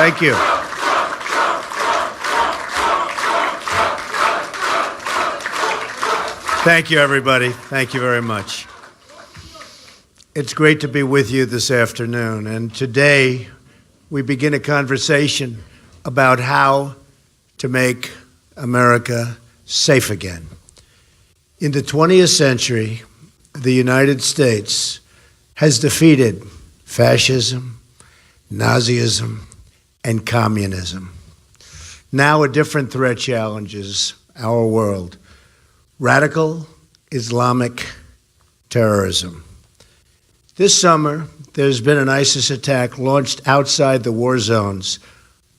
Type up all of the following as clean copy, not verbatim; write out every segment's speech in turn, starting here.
Thank you. Thank you, everybody. Thank you very much. It's great to be with you this afternoon. And today, we begin a conversation about how to make America safe again. In the 20th century, the United States has defeated fascism, Nazism, and communism. Now a different threat challenges our world: radical Islamic terrorism. This summer, there's been an ISIS attack launched outside the war zones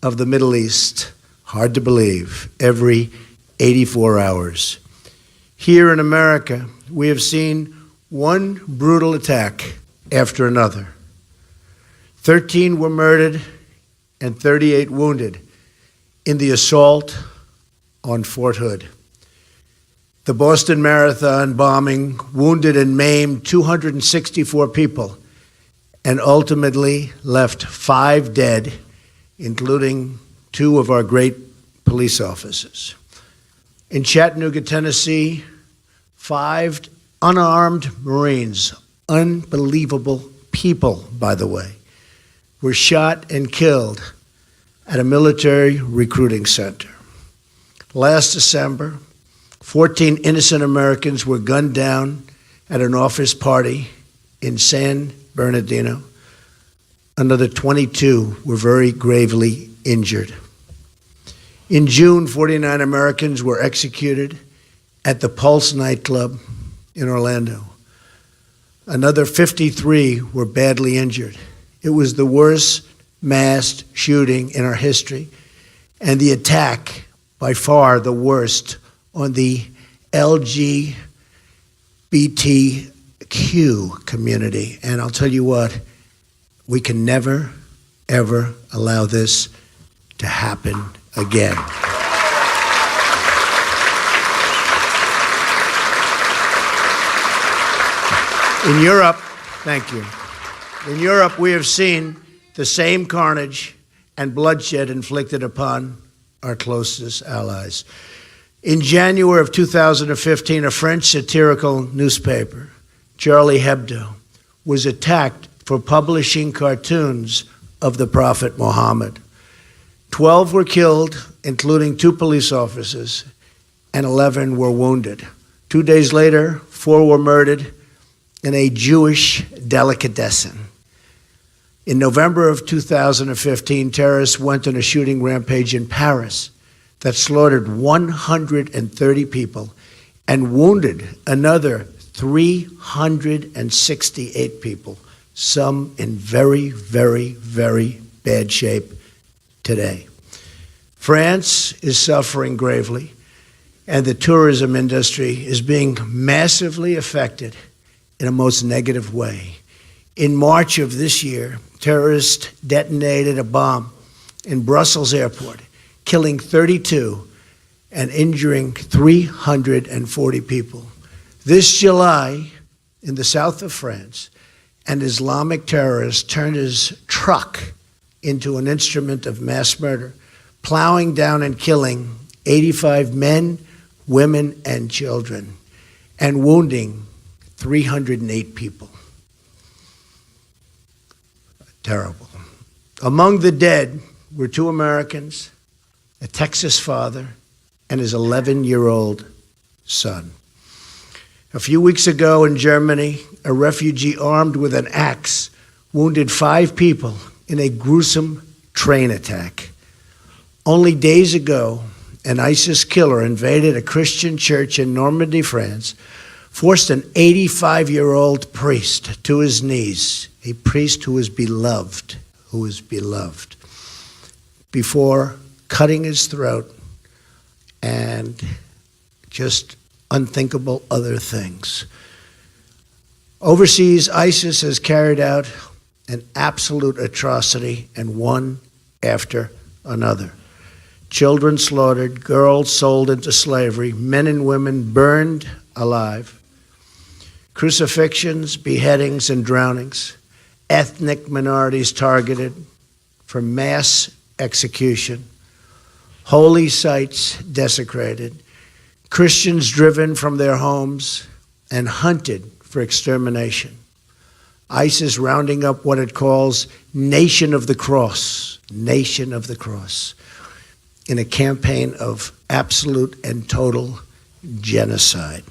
of the Middle East, hard to believe, every 84 hours. Here in America, we have seen one brutal attack after another. 13 were murdered and 38 wounded in the assault on Fort Hood. The Boston Marathon bombing wounded and maimed 264 people and ultimately left 5 dead, including 2 of our great police officers. In Chattanooga, Tennessee, 5 unarmed Marines, unbelievable people, by the way, were shot and killed at a military recruiting center. Last December, 14 innocent Americans were gunned down at an office party in San Bernardino. Another 22 were very gravely injured. In June, 49 Americans were executed at the Pulse nightclub in Orlando. Another 53 were badly injured. It was the worst mass shooting in our history, and the attack, by far the worst, on the LGBTQ community. And I'll tell you what, we can never, ever allow this to happen again. In Europe, thank you. In Europe, we have seen the same carnage and bloodshed inflicted upon our closest allies. In January of 2015, a French satirical newspaper, Charlie Hebdo, was attacked for publishing cartoons of the Prophet Muhammad. 12 were killed, including 2 police officers, and 11 were wounded. 2 days later, 4 were murdered in a Jewish delicatessen. In November of 2015, terrorists went on a shooting rampage in Paris that slaughtered 130 people and wounded another 368 people, some in very, very, very bad shape today. France is suffering gravely, and the tourism industry is being massively affected in a most negative way. In March of this year, terrorists detonated a bomb in Brussels airport, killing 32 and injuring 340 people. This July, in the south of France, an Islamic terrorist turned his truck into an instrument of mass murder, plowing down and killing 85 men, women, and children, and wounding 308 people. Terrible. Among the dead were 2 Americans, a Texas father, and his 11-year-old son. A few weeks ago in Germany, a refugee armed with an axe wounded 5 people in a gruesome train attack. Only days ago, an ISIS killer invaded a Christian church in Normandy, France, forced an 85-year-old priest to his knees, a priest who was beloved, before cutting his throat and just unthinkable other things. Overseas, ISIS has carried out an absolute atrocity, and one after another. Children slaughtered, girls sold into slavery, men and women burned alive, crucifixions, beheadings, and drownings, ethnic minorities targeted for mass execution, holy sites desecrated, Christians driven from their homes and hunted for extermination. ISIS rounding up what it calls Nation of the Cross, in a campaign of absolute and total genocide.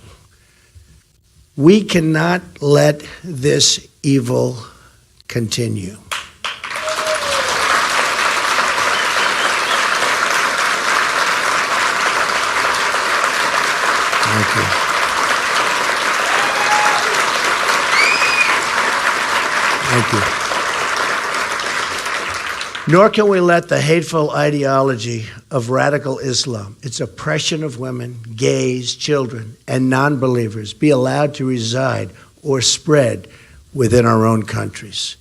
We cannot let this evil continue. Thank you. Thank you. Nor can we let the hateful ideology of radical Islam, its oppression of women, gays, children, and non-believers be allowed to reside or spread within our own countries.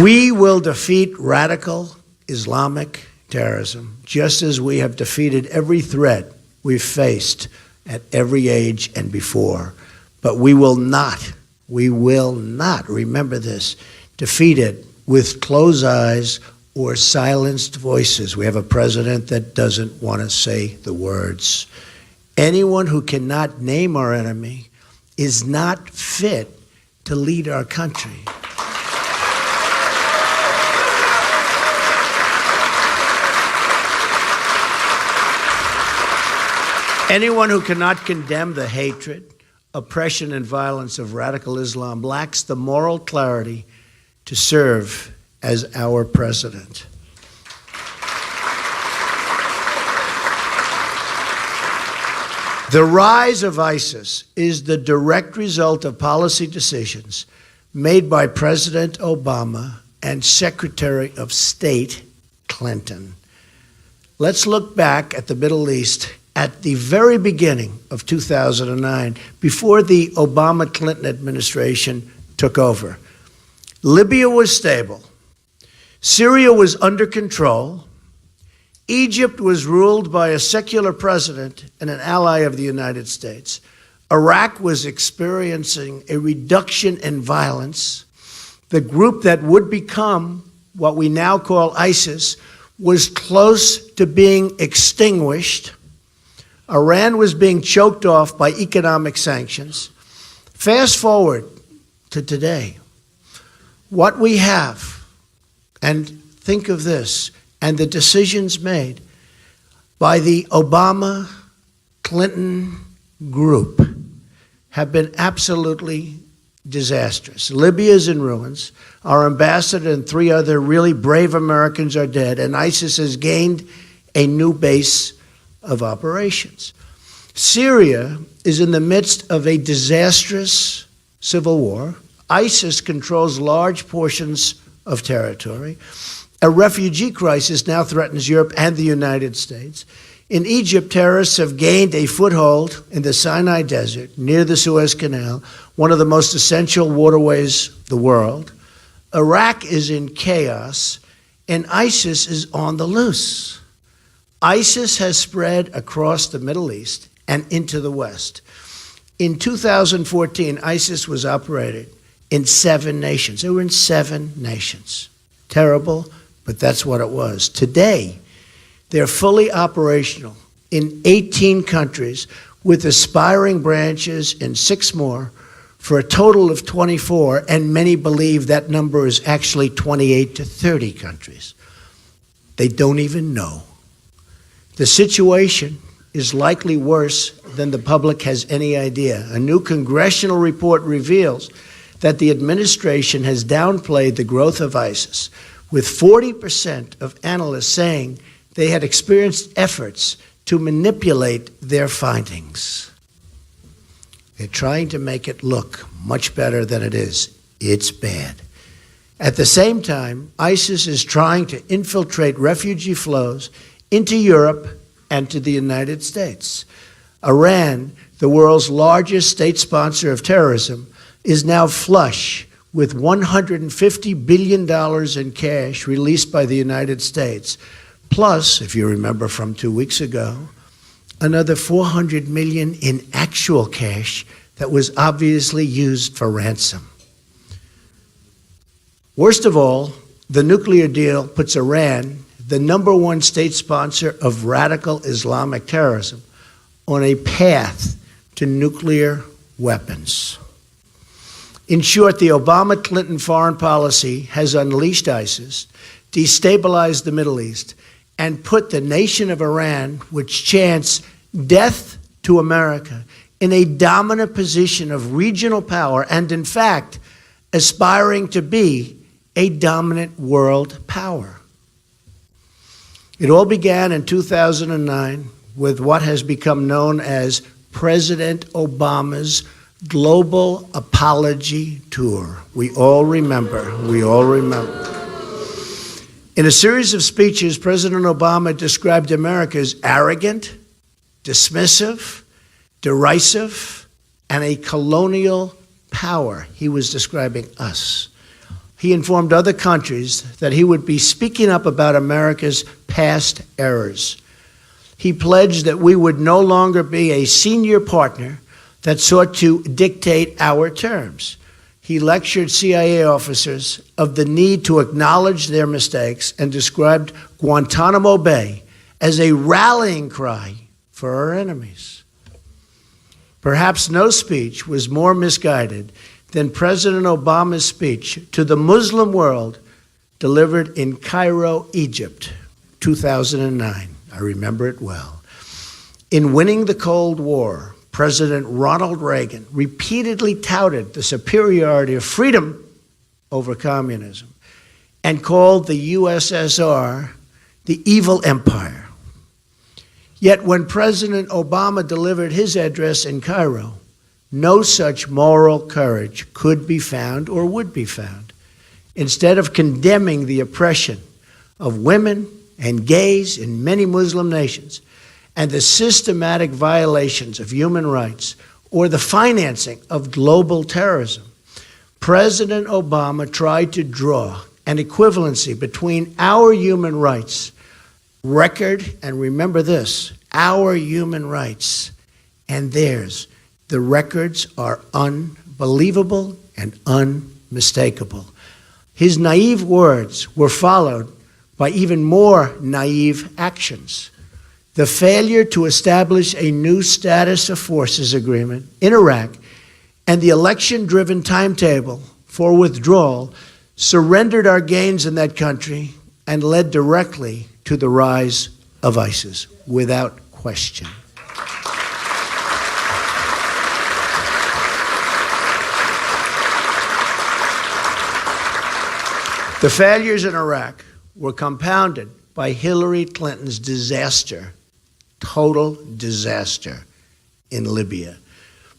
We will defeat radical Islamic terrorism, just as we have defeated every threat we've faced at every age and before. But we will not, remember this, defeat it with closed eyes or silenced voices. We have a president that doesn't want to say the words. Anyone who cannot name our enemy is not fit to lead our country. Anyone who cannot condemn the hatred, oppression, and violence of radical Islam lacks the moral clarity to serve as our president. The rise of ISIS is the direct result of policy decisions made by President Obama and Secretary of State Clinton. Let's look back at the Middle East at the very beginning of 2009, before the Obama-Clinton administration took over. Libya was stable. Syria was under control. Egypt was ruled by a secular president and an ally of the United States. Iraq was experiencing a reduction in violence. The group that would become what we now call ISIS was close to being extinguished. Iran was being choked off by economic sanctions. Fast forward to today. What we have, and think of this, and the decisions made by the Obama-Clinton group have been absolutely disastrous. Libya is in ruins. Our ambassador and 3 other really brave Americans are dead, and ISIS has gained a new base of operations. Syria is in the midst of a disastrous civil war. ISIS controls large portions of territory. A refugee crisis now threatens Europe and the United States. In Egypt, terrorists have gained a foothold in the Sinai Desert near the Suez Canal, one of the most essential waterways of the world. Iraq is in chaos, and ISIS is on the loose. ISIS has spread across the Middle East and into the West. In 2014, ISIS was operating in 7 nations. They were in 7 nations. Terrible, but that's what it was. Today, they're fully operational in 18 countries with aspiring branches in 6 more for a total of 24, and many believe that number is actually 28 to 30 countries. They don't even know. The situation is likely worse than the public has any idea. A new congressional report reveals that the administration has downplayed the growth of ISIS, with 40% of analysts saying they had experienced efforts to manipulate their findings. They're trying to make it look much better than it is. It's bad. At the same time, ISIS is trying to infiltrate refugee flows into Europe and to the United States. Iran, the world's largest state sponsor of terrorism, is now flush with $150 billion in cash released by the United States. Plus, if you remember from 2 weeks ago, another $400 million in actual cash that was obviously used for ransom. Worst of all, the nuclear deal puts Iran, the number one state sponsor of radical Islamic terrorism, on a path to nuclear weapons. In short, the Obama-Clinton foreign policy has unleashed ISIS, destabilized the Middle East, and put the nation of Iran, which chants death to America, in a dominant position of regional power and, in fact, aspiring to be a dominant world power. It all began in 2009 with what has become known as President Obama's Global Apology Tour. We all remember. In a series of speeches, President Obama described America as arrogant, dismissive, derisive, and a colonial power. He was describing us. He informed other countries that he would be speaking up about America's past errors. He pledged that we would no longer be a senior partner that sought to dictate our terms. He lectured CIA officers of the need to acknowledge their mistakes and described Guantanamo Bay as a rallying cry for our enemies. Perhaps no speech was more misguided than President Obama's speech to the Muslim world delivered in Cairo, Egypt, 2009. I remember it well. In winning the Cold War, President Ronald Reagan repeatedly touted the superiority of freedom over communism and called the USSR the evil empire. Yet when President Obama delivered his address in Cairo, no such moral courage could be found or would be found. Instead of condemning the oppression of women and gays in many Muslim nations and the systematic violations of human rights or the financing of global terrorism, President Obama tried to draw an equivalency between our human rights record, and remember this, our human rights and theirs. The records are unbelievable and unmistakable. His naive words were followed by even more naive actions. The failure to establish a new status of forces agreement in Iraq and the election-driven timetable for withdrawal surrendered our gains in that country and led directly to the rise of ISIS, without question. The failures in Iraq were compounded by Hillary Clinton's disaster, total disaster, in Libya.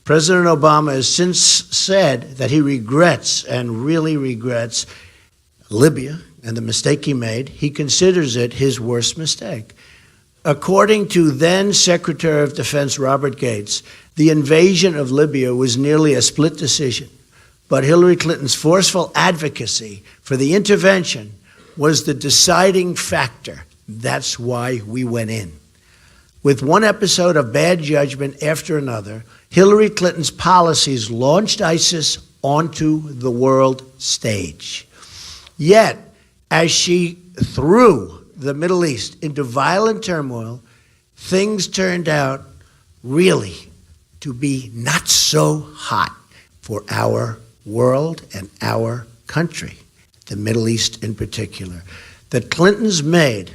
President Obama has since said that he regrets, and really regrets, Libya and the mistake he made. He considers it his worst mistake. According to then Secretary of Defense Robert Gates, the invasion of Libya was nearly a split decision, but Hillary Clinton's forceful advocacy for the intervention was the deciding factor. That's why we went in. With one episode of bad judgment after another, Hillary Clinton's policies launched ISIS onto the world stage. Yet, as she threw the Middle East into violent turmoil, things turned out really to be not so hot for our world and our country, the Middle East in particular. The Clintons made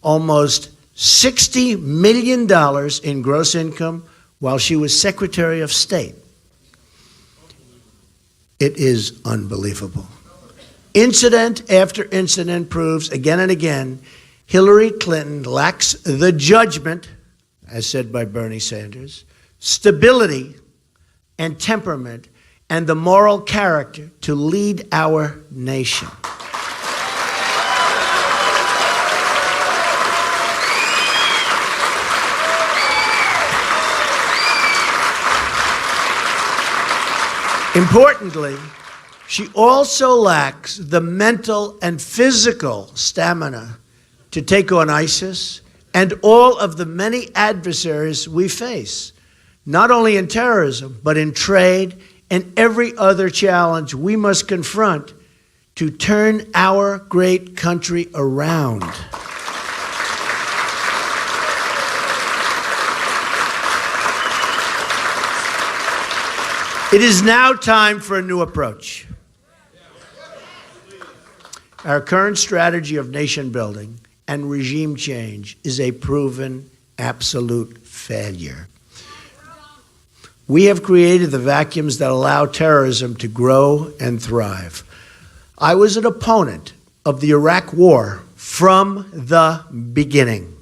almost $60 million in gross income while she was Secretary of State. It is unbelievable. Incident after incident proves again and again Hillary Clinton lacks the judgment, as said by Bernie Sanders, stability and temperament, and the moral character to lead our nation. Importantly, she also lacks the mental and physical stamina to take on ISIS and all of the many adversaries we face. not only in terrorism, but in trade and every other challenge we must confront to turn our great country around. It is now time for a new approach. Our current strategy of nation building and regime change is a proven absolute failure. We have created the vacuums that allow terrorism to grow and thrive. I was an opponent of the Iraq War from the beginning.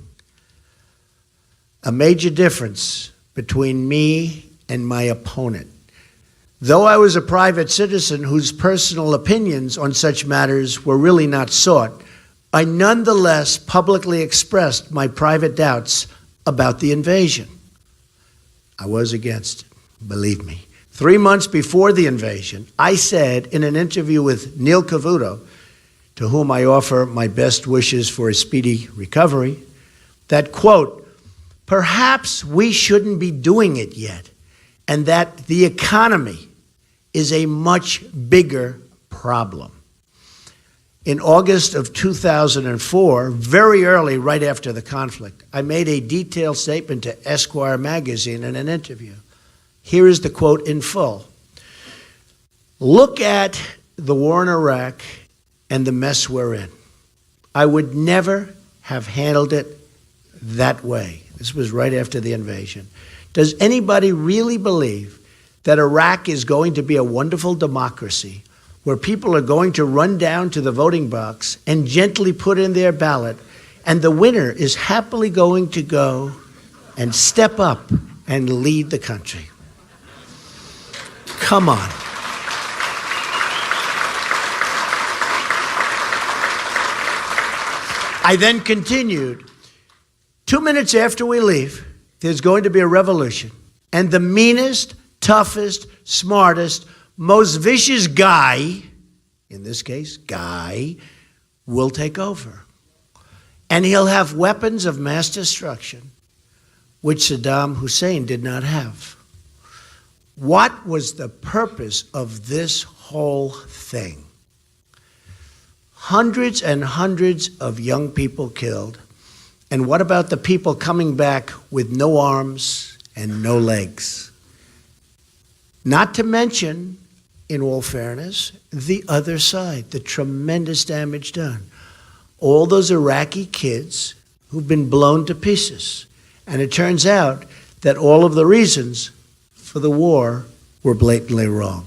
A major difference between me and my opponent. Though I was a private citizen whose personal opinions on such matters were really not sought, I nonetheless publicly expressed my private doubts about the invasion. I was against it, believe me. 3 months before the invasion, I said in an interview with Neil Cavuto, to whom I offer my best wishes for a speedy recovery, that, quote, perhaps we shouldn't be doing it yet, and that the economy is a much bigger problem. In August of 2004, very early, right after the conflict, I made a detailed statement to Esquire magazine in an interview. Here is the quote in full. Look at the war in Iraq and the mess we're in. I would never have handled it that way. This was right after the invasion. Does anybody really believe that Iraq is going to be a wonderful democracy where people are going to run down to the voting box and gently put in their ballot, and the winner is happily going to go and step up and lead the country? Come on. I then continued, 2 minutes after we leave, there's going to be a revolution, and the meanest, toughest, smartest, most vicious guy, in this case, guy, will take over. And he'll have weapons of mass destruction, which Saddam Hussein did not have. What was the purpose of this whole thing? Hundreds and hundreds of young people killed. And what about the people coming back with no arms and no legs? Not to mention, in all fairness, the other side, the tremendous damage done. All those Iraqi kids who've been blown to pieces. And it turns out that all of the reasons for the war were blatantly wrong.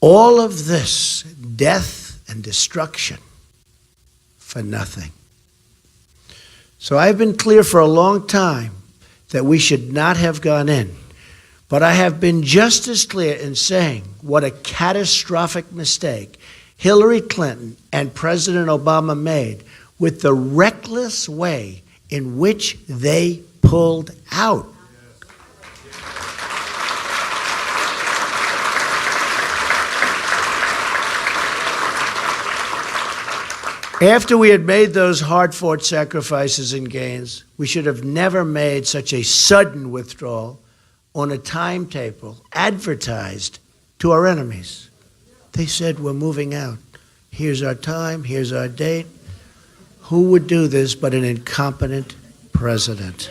All of this death and destruction for nothing. So I've been clear for a long time that we should not have gone in. But I have been just as clear in saying what a catastrophic mistake Hillary Clinton and President Obama made with the reckless way in which they pulled out. After we had made those hard-fought sacrifices and gains, we should have never made such a sudden withdrawal on a timetable advertised to our enemies. They said, we're moving out. Here's our time, here's our date. Who would do this but an incompetent president?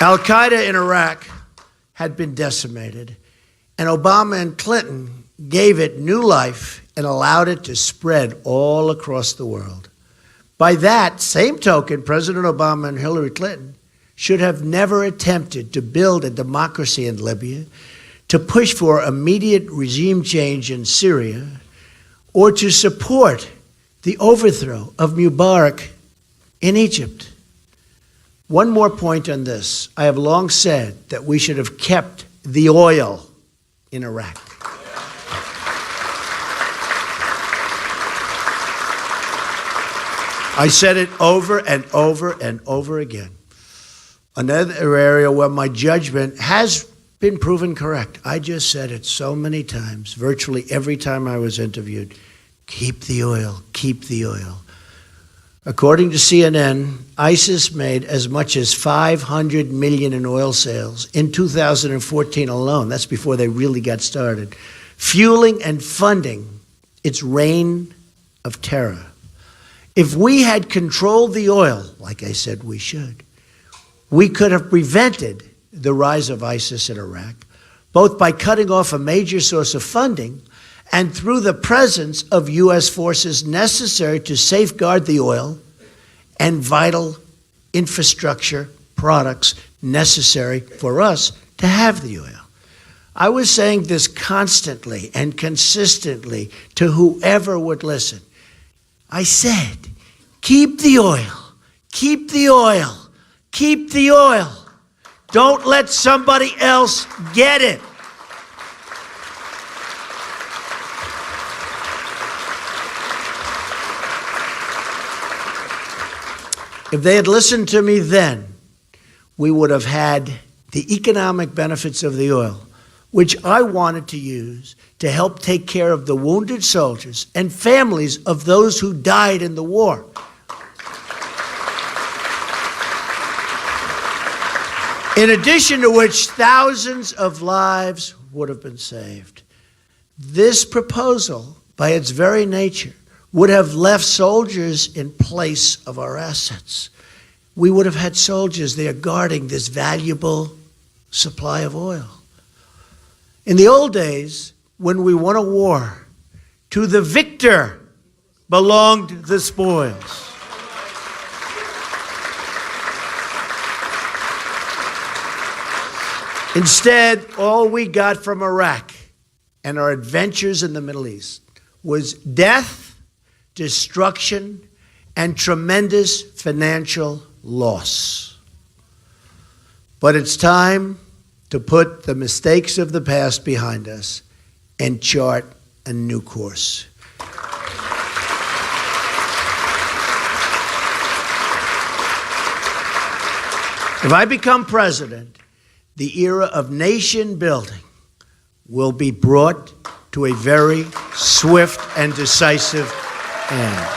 Al-Qaeda in Iraq had been decimated, and Obama and Clinton gave it new life and allowed it to spread all across the world. By that same token, President Obama and Hillary Clinton should have never attempted to build a democracy in Libya, to push for immediate regime change in Syria, or to support the overthrow of Mubarak in Egypt. One more point on this. I have long said that we should have kept the oil in Iraq. I said it over and over and over again. Another area where my judgment has been proven correct. I just said it so many times, virtually every time I was interviewed. Keep the oil, keep the oil. According to CNN, ISIS made as much as $500 million in oil sales in 2014 alone. That's before they really got started, fueling and funding its reign of terror. If we had controlled the oil, like I said we should, we could have prevented the rise of ISIS in Iraq, both by cutting off a major source of funding and through the presence of U.S. forces necessary to safeguard the oil and vital infrastructure products necessary for us to have the oil. I was saying this constantly and consistently to whoever would listen. I said, keep the oil, keep the oil, keep the oil. Don't let somebody else get it. If they had listened to me then, we would have had the economic benefits of the oil, which I wanted to use to help take care of the wounded soldiers and families of those who died in the war. In addition to which, thousands of lives would have been saved. This proposal, by its very nature, would have left soldiers in place of our assets. We would have had soldiers there guarding this valuable supply of oil. In the old days, when we won a war, to the victor belonged the spoils. Instead, all we got from Iraq and our adventures in the Middle East was death, destruction, and tremendous financial loss. But it's time to put the mistakes of the past behind us and chart a new course. If I become president, the era of nation building will be brought to a very swift and decisive end.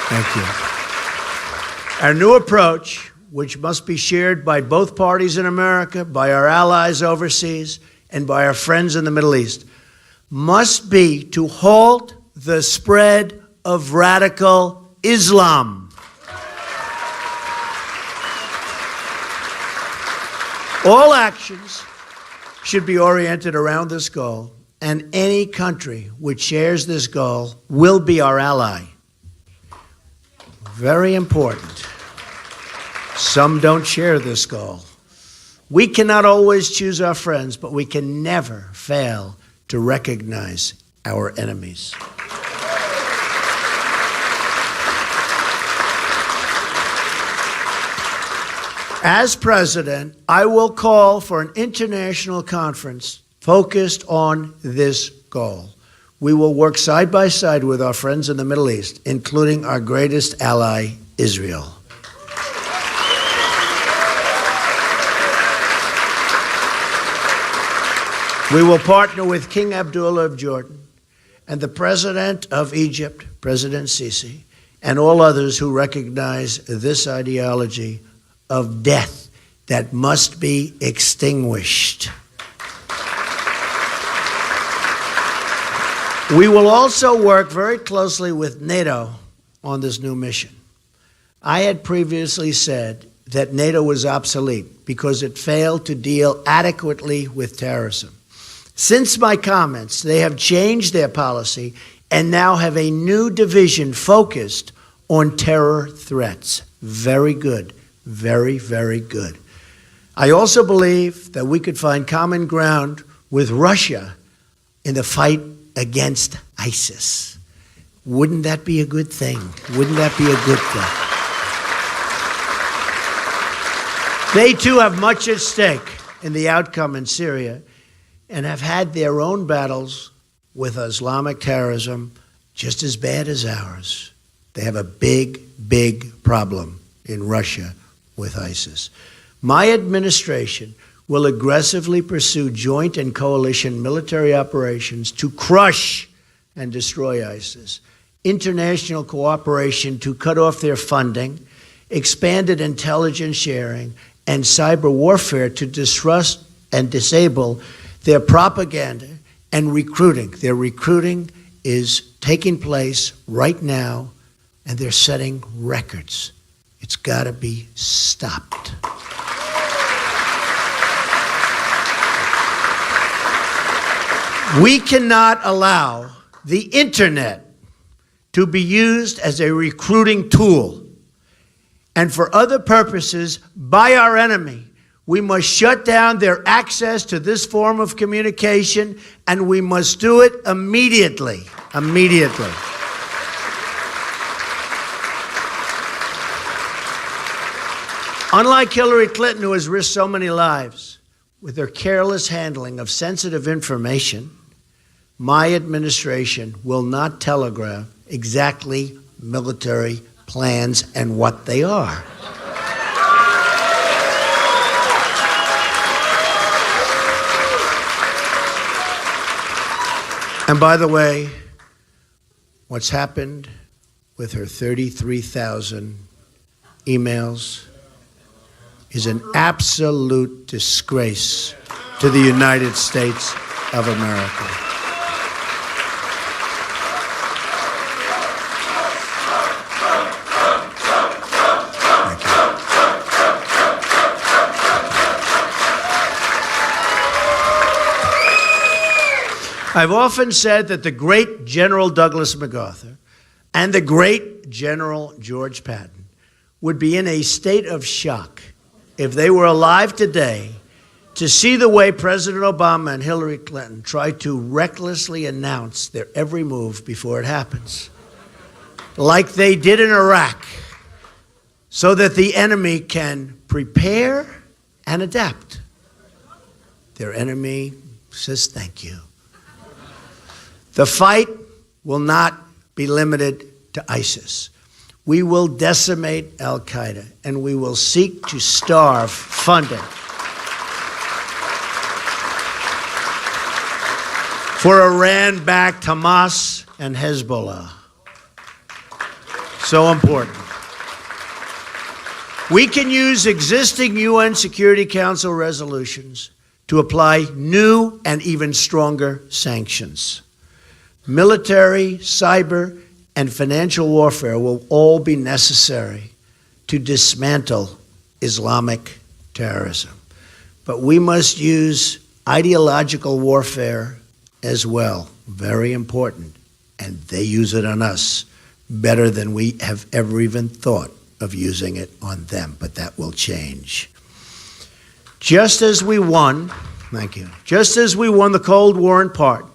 Thank you. Our new approach, which must be shared by both parties in America, by our allies overseas, and by our friends in the Middle East, must be to halt the spread of radical Islam. All actions should be oriented around this goal, and any country which shares this goal will be our ally. Very important. Some don't share this goal. We cannot always choose our friends, but we can never fail to recognize our enemies. As president, I will call for an international conference focused on this goal. We will work side by side with our friends in the Middle East, including our greatest ally, Israel. We will partner with King Abdullah of Jordan and the President of Egypt, President Sisi, and all others who recognize this ideology of death that must be extinguished. We will also work very closely with NATO on this new mission. I had previously said that NATO was obsolete because it failed to deal adequately with terrorism. Since my comments, they have changed their policy and now have a new division focused on terror threats. Very good. Very, very good. I also believe that we could find common ground with Russia in the fight against ISIS. Wouldn't that be a good thing? Wouldn't that be a good thing? They too have much at stake in the outcome in Syria and have had their own battles with Islamic terrorism just as bad as ours. They have a big, big problem in Russia with ISIS. My administration will aggressively pursue joint and coalition military operations to crush and destroy ISIS, international cooperation to cut off their funding, expanded intelligence sharing, and cyber warfare to disrupt and disable their propaganda and recruiting. Their recruiting is taking place right now, and they're setting records. It's got to be stopped. We cannot allow the internet to be used as a recruiting tool and for other purposes by our enemy. We must shut down their access to this form of communication, and we must do it immediately. Immediately. Unlike Hillary Clinton, who has risked so many lives with her careless handling of sensitive information, my administration will not telegraph exactly military plans and what they are. And by the way, what's happened with her 33,000 emails is an absolute disgrace to the United States of America. I've often said that the great General Douglas MacArthur and the great General George Patton would be in a state of shock if they were alive today to see the way President Obama and Hillary Clinton try to recklessly announce their every move before it happens, like they did in Iraq, so that the enemy can prepare and adapt. Their enemy says thank you. The fight will not be limited to ISIS. We will decimate al-Qaeda, and we will seek to starve funding for Iran-backed Hamas and Hezbollah. So important. We can use existing UN Security Council resolutions to apply new and even stronger sanctions. Military, cyber, and financial warfare will all be necessary to dismantle Islamic terrorism. But we must use ideological warfare as well. Very important. And they use it on us better than we have ever even thought of using it on them. But that will change. Just as we won, thank you, just as we won the Cold War in part,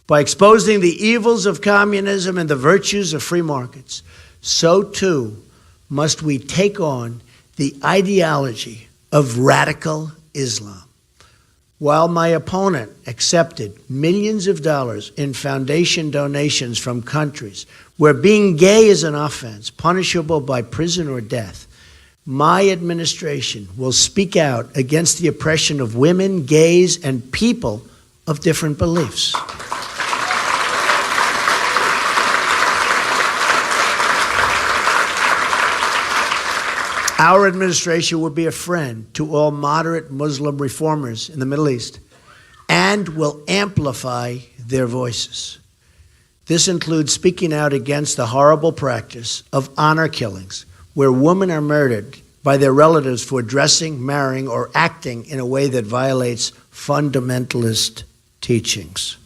by exposing the evils of communism and the virtues of free markets, so too must we take on the ideology of radical Islam. While my opponent accepted millions of dollars in foundation donations from countries where being gay is an offense, punishable by prison or death, my administration will speak out against the oppression of women, gays, and people of different beliefs. Our administration will be a friend to all moderate Muslim reformers in the Middle East and will amplify their voices. This includes speaking out against the horrible practice of honor killings, where women are murdered by their relatives for dressing, marrying, or acting in a way that violates fundamentalist teachings.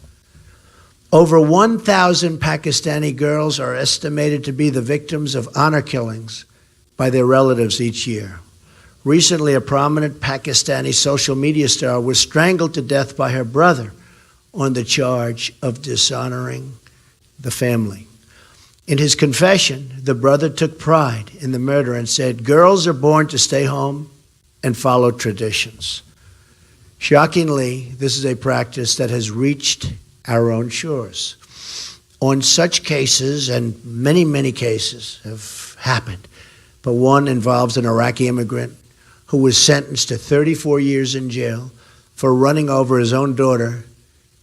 Over 1,000 Pakistani girls are estimated to be the victims of honor killings by their relatives each year. Recently, a prominent Pakistani social media star was strangled to death by her brother on the charge of dishonoring the family. In his confession, the brother took pride in the murder and said, "Girls are born to stay home and follow traditions." Shockingly, this is a practice that has reached our own shores. On such cases, and many cases have happened, but one involves an Iraqi immigrant who was sentenced to 34 years in jail for running over his own daughter,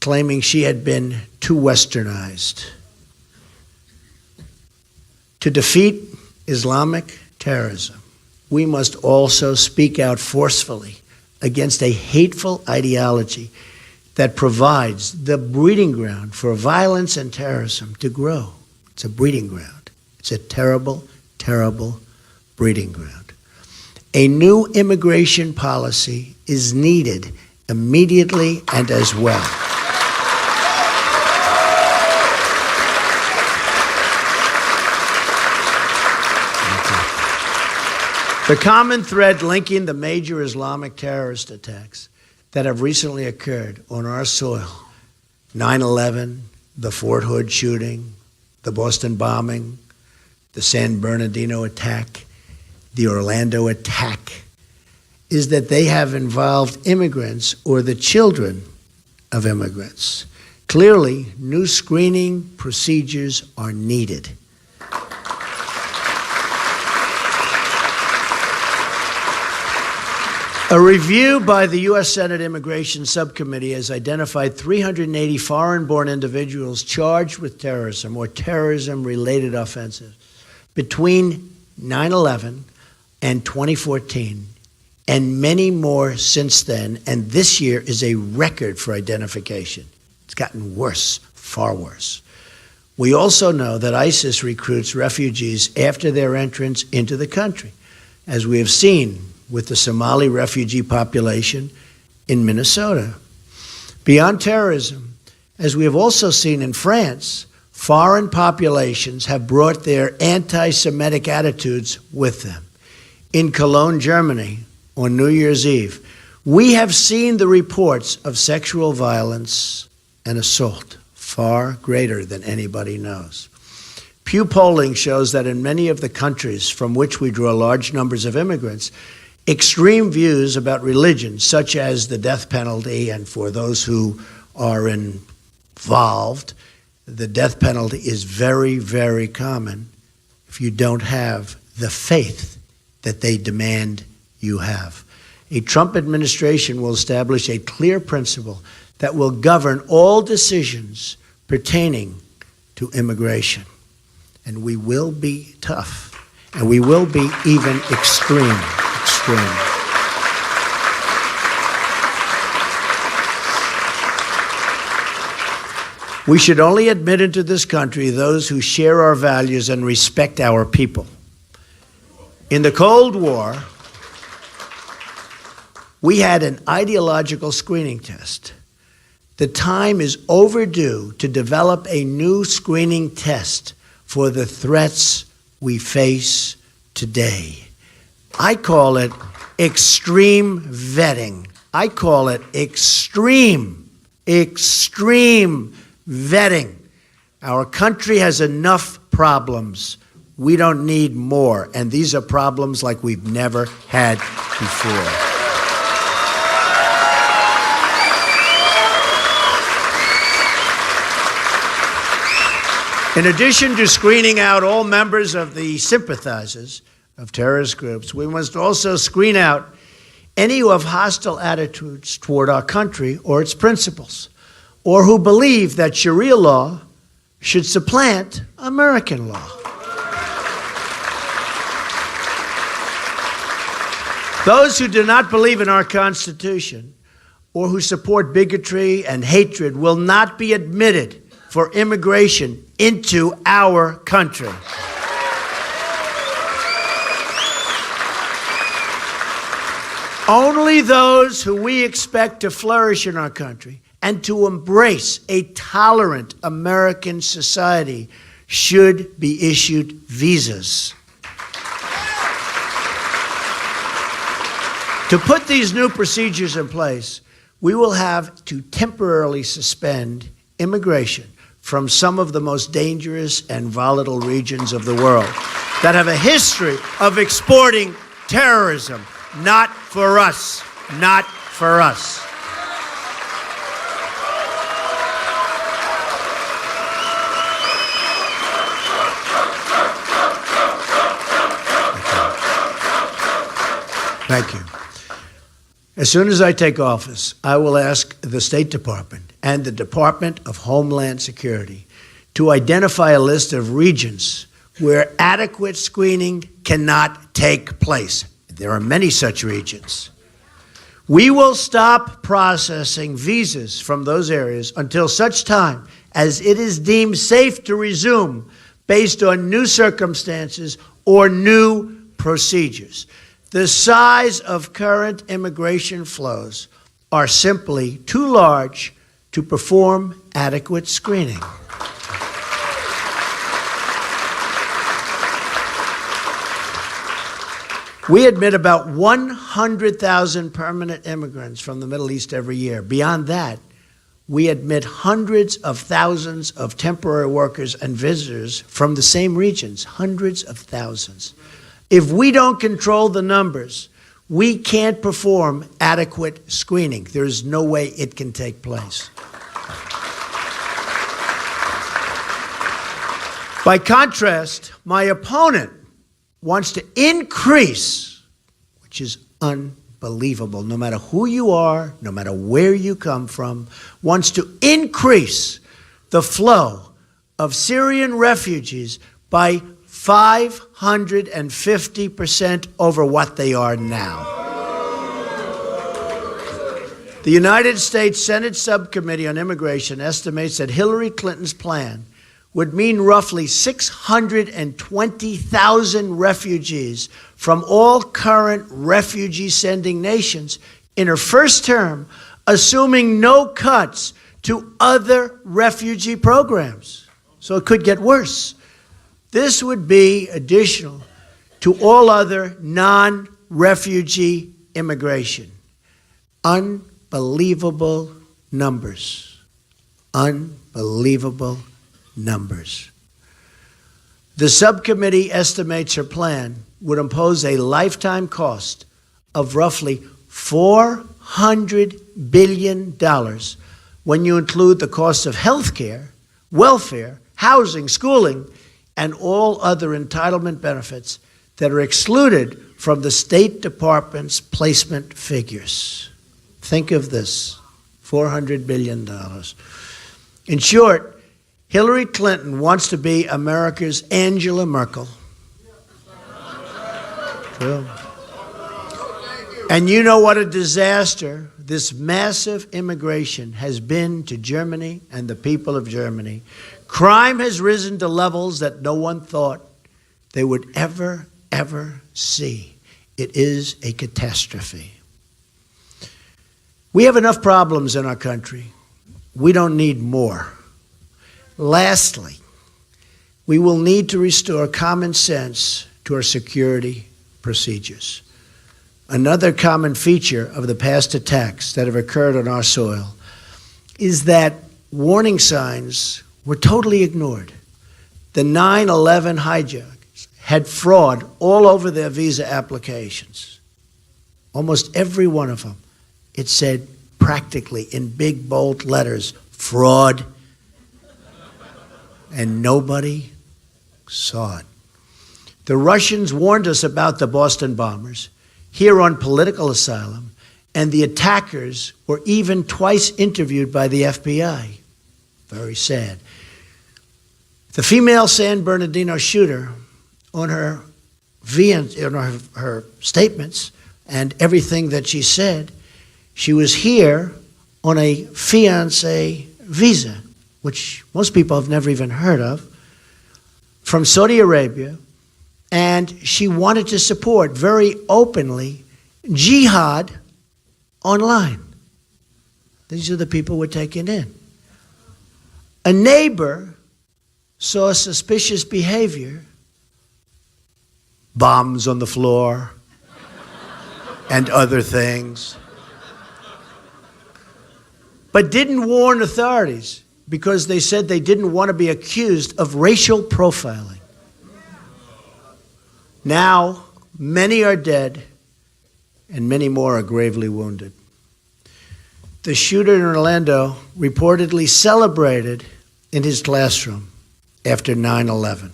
claiming she had been too westernized. To defeat Islamic terrorism, we must also speak out forcefully against a hateful ideology that provides the breeding ground for violence and terrorism to grow. It's a breeding ground. It's a terrible, terrible breeding ground. A new immigration policy is needed immediately and as well. The common thread linking the major Islamic terrorist attacks that have recently occurred on our soil, 9/11, the Fort Hood shooting, the Boston bombing, the San Bernardino attack, the Orlando attack, is that they have involved immigrants or the children of immigrants. Clearly, new screening procedures are needed. A review by the U.S. Senate Immigration Subcommittee has identified 380 foreign-born individuals charged with terrorism or terrorism-related offenses between 9/11 and 2014, and many more since then, and this year is a record for identification. It's gotten worse, far worse. We also know that ISIS recruits refugees after their entrance into the country, as we have seen with the Somali refugee population in Minnesota. Beyond terrorism, as we have also seen in France, foreign populations have brought their anti-Semitic attitudes with them. In Cologne, Germany, on New Year's Eve, we have seen the reports of sexual violence and assault, far greater than anybody knows. Pew polling shows that in many of the countries from which we draw large numbers of immigrants, extreme views about religion, such as the death penalty, and for those who are involved, the death penalty is very, very common if you don't have the faith that they demand you have. A Trump administration will establish a clear principle that will govern all decisions pertaining to immigration. And we will be tough, and we will be even extreme. We should only admit into this country those who share our values and respect our people. In the Cold War, we had an ideological screening test. The time is overdue to develop a new screening test for the threats we face today. I call it extreme vetting. I call it extreme vetting. Our country has enough problems. We don't need more. And these are problems like we've never had before. In addition to screening out all members of the sympathizers of terrorist groups, we must also screen out any who have hostile attitudes toward our country or its principles, or who believe that Sharia law should supplant American law. Those who do not believe in our Constitution or who support bigotry and hatred will not be admitted for immigration into our country. Only those who we expect to flourish in our country and to embrace a tolerant American society should be issued visas. To put these new procedures in place, we will have to temporarily suspend immigration from some of the most dangerous and volatile regions of the world that have a history of exporting terrorism. Not for us. Not for us. Thank you. As soon as I take office, I will ask the State Department and the Department of Homeland Security to identify a list of regions where adequate screening cannot take place. There are many such regions. We will stop processing visas from those areas until such time as it is deemed safe to resume based on new circumstances or new procedures. The size of current immigration flows are simply too large to perform adequate screening. We admit about 100,000 permanent immigrants from the Middle East every year. Beyond that, we admit hundreds of thousands of temporary workers and visitors from the same regions, hundreds of thousands. If we don't control the numbers, we can't perform adequate screening. There's no way it can take place. By contrast, my opponent wants to increase, which is unbelievable, no matter who you are, no matter where you come from, wants to increase the flow of Syrian refugees by 550% over what they are now. The United States Senate Subcommittee on Immigration estimates that Hillary Clinton's plan would mean roughly 620,000 refugees from all current refugee-sending nations in her first term, assuming no cuts to other refugee programs. So it could get worse. This would be additional to all other non-refugee immigration. Unbelievable numbers. Unbelievable numbers. The subcommittee estimates her plan would impose a lifetime cost of roughly $400 billion when you include the cost of health care, welfare, housing, schooling, and all other entitlement benefits that are excluded from the State Department's placement figures. Think of this, $400 billion. In short, Hillary Clinton wants to be America's Angela Merkel. True. And you know what a disaster this massive immigration has been to Germany and the people of Germany. Crime has risen to levels that no one thought they would ever see. It is a catastrophe. We have enough problems in our country. We don't need more. Lastly, we will need to restore common sense to our security procedures. Another common feature of the past attacks that have occurred on our soil is that warning signs were totally ignored. The 9/11 hijackers had fraud all over their visa applications. Almost every one of them, it said practically in big bold letters, fraud. And nobody saw it. The Russians warned us about the Boston bombers, here on political asylum, and the attackers were even twice interviewed by the FBI. Very sad. The female San Bernardino shooter, on her statements and everything that she said, she was here on a fiancé visa, which most people have never even heard of, from Saudi Arabia, and she wanted to support very openly jihad online. These are the people we're taking in. A neighbor saw suspicious behavior, bombs on the floor, and other things, but didn't warn authorities because they said they didn't want to be accused of racial profiling. Now, many are dead and many more are gravely wounded. The shooter in Orlando reportedly celebrated in his classroom after 9/11.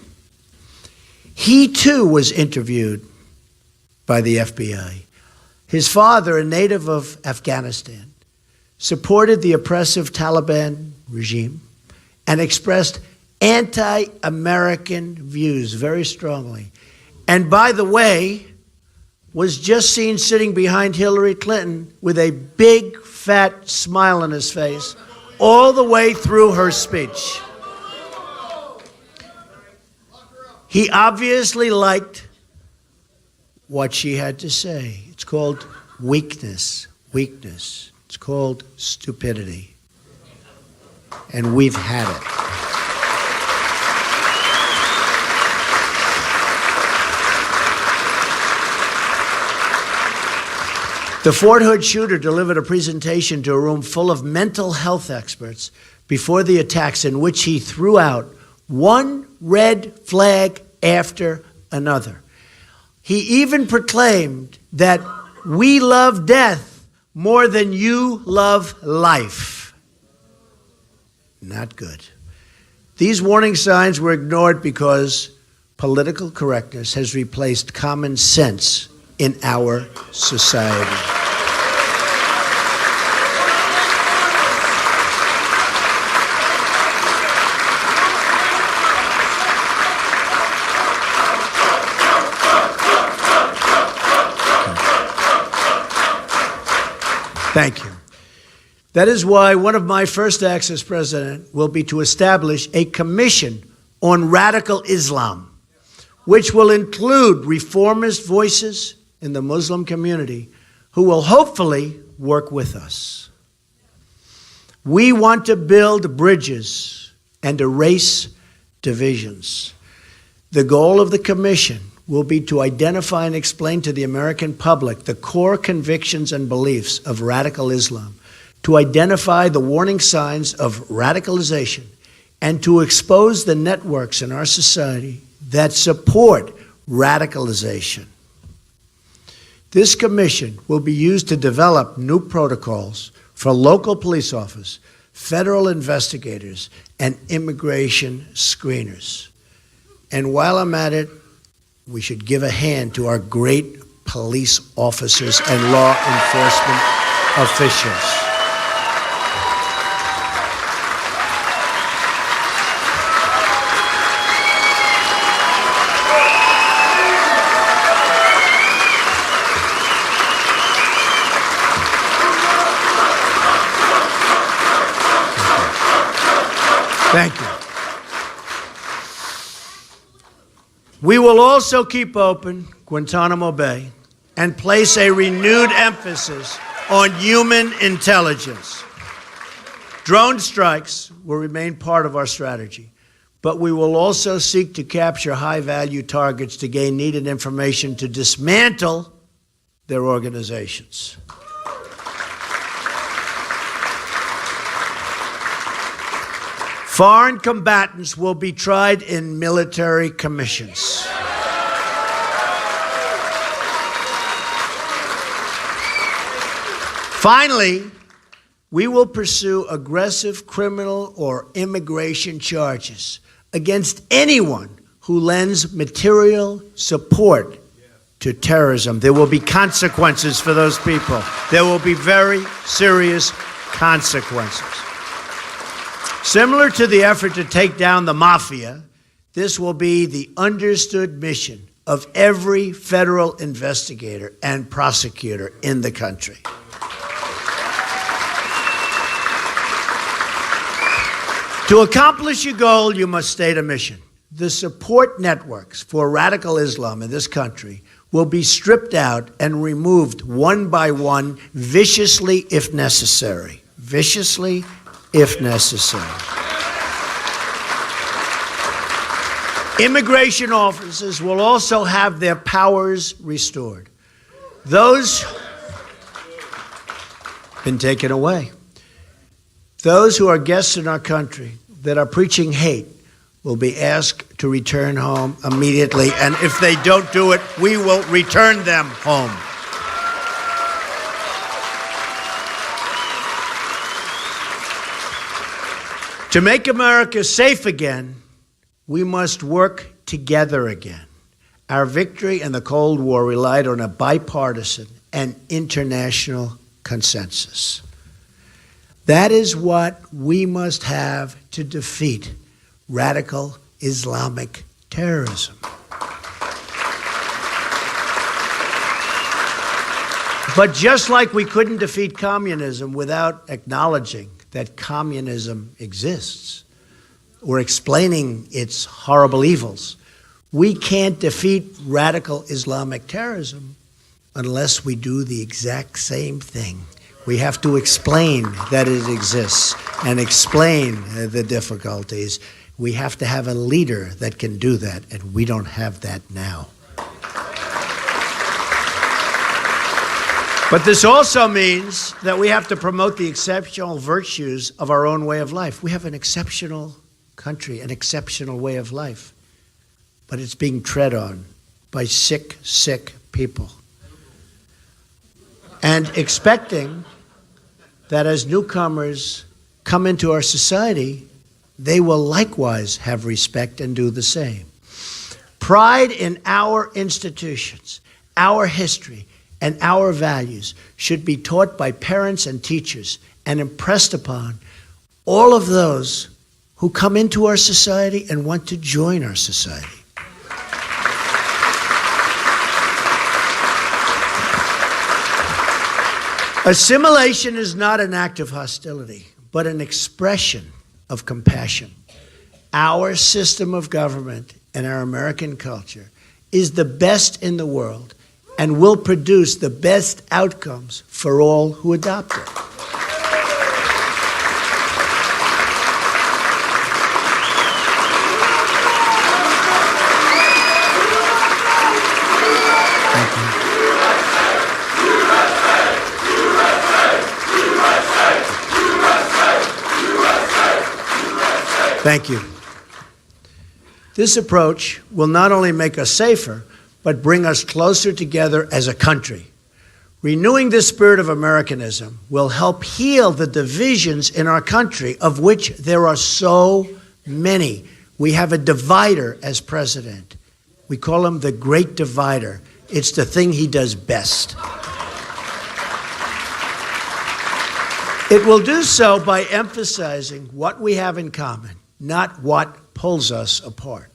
He too was interviewed by the FBI. His father, a native of Afghanistan, supported the oppressive Taliban regime and expressed anti-American views very strongly. And by the way, was just seen sitting behind Hillary Clinton with a big, fat smile on his face all the way through her speech. He obviously liked what she had to say. It's called weakness. It's called stupidity. And we've had it. The Fort Hood shooter delivered a presentation to a room full of mental health experts before the attacks, in which he threw out one red flag after another. He even proclaimed that we love death more than you love life. Not good. These warning signs were ignored because political correctness has replaced common sense in our society. Thank you. That is why one of my first acts as president will be to establish a commission on radical Islam, which will include reformist voices in the Muslim community who will hopefully work with us. We want to build bridges and erase divisions. The goal of the commission will be to identify and explain to the American public the core convictions and beliefs of radical Islam, to identify the warning signs of radicalization, and to expose the networks in our society that support radicalization. This commission will be used to develop new protocols for local police officers, federal investigators, and immigration screeners. And while I'm at it, we should give a hand to our great police officers and law enforcement officials. Thank you. We will also keep open Guantanamo Bay and place a renewed emphasis on human intelligence. Drone strikes will remain part of our strategy, but we will also seek to capture high-value targets to gain needed information to dismantle their organizations. Foreign combatants will be tried in military commissions. Finally, we will pursue aggressive criminal or immigration charges against anyone who lends material support to terrorism. There will be consequences for those people. There will be very serious consequences. Similar to the effort to take down the mafia, this will be the understood mission of every federal investigator and prosecutor in the country. To accomplish your goal, you must state a mission. The support networks for radical Islam in this country will be stripped out and removed one by one, viciously if necessary. Viciously if necessary. Immigration officers will also have their powers restored. Those been taken away. Those who are guests in our country that are preaching hate will be asked to return home immediately, and if they don't do it, we will return them home. To make America safe again, we must work together again. Our victory in the Cold War relied on a bipartisan and international consensus. That is what we must have to defeat radical Islamic terrorism. But just like we couldn't defeat communism without acknowledging that communism exists or explaining its horrible evils, we can't defeat radical Islamic terrorism unless we do the exact same thing. We have to explain that it exists and explain the difficulties. We have to have a leader that can do that, and we don't have that now. But this also means that we have to promote the exceptional virtues of our own way of life. We have an exceptional country, an exceptional way of life, but it's being tread on by sick people. And expecting that as newcomers come into our society, they will likewise have respect and do the same. Pride in our institutions, our history, and our values should be taught by parents and teachers and impressed upon all of those who come into our society and want to join our society. Assimilation is not an act of hostility, but an expression of compassion. Our system of government and our American culture is the best in the world and will produce the best outcomes for all who adopt it. Thank you. This approach will not only make us safer, but bring us closer together as a country. Renewing this spirit of Americanism will help heal the divisions in our country, of which there are so many. We have a divider as president. We call him the Great Divider. It's the thing he does best. It will do so by emphasizing what we have in common, not what pulls us apart.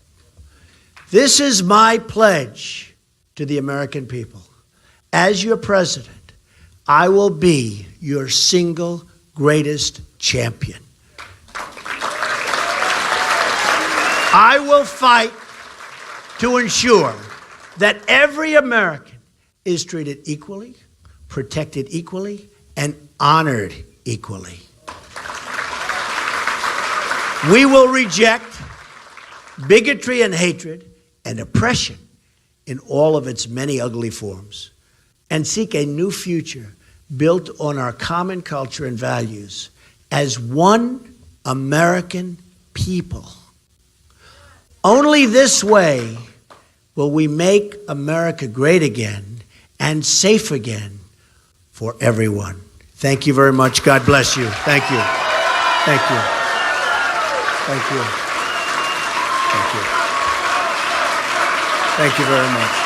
This is my pledge to the American people. As your president, I will be your single greatest champion. I will fight to ensure that every American is treated equally, protected equally, and honored equally. We will reject bigotry and hatred and oppression in all of its many ugly forms and seek a new future built on our common culture and values as one American people. Only this way will we make America great again and safe again for everyone. Thank you very much. God bless you. Thank you. Thank you. Thank you. Thank you. Thank you very much.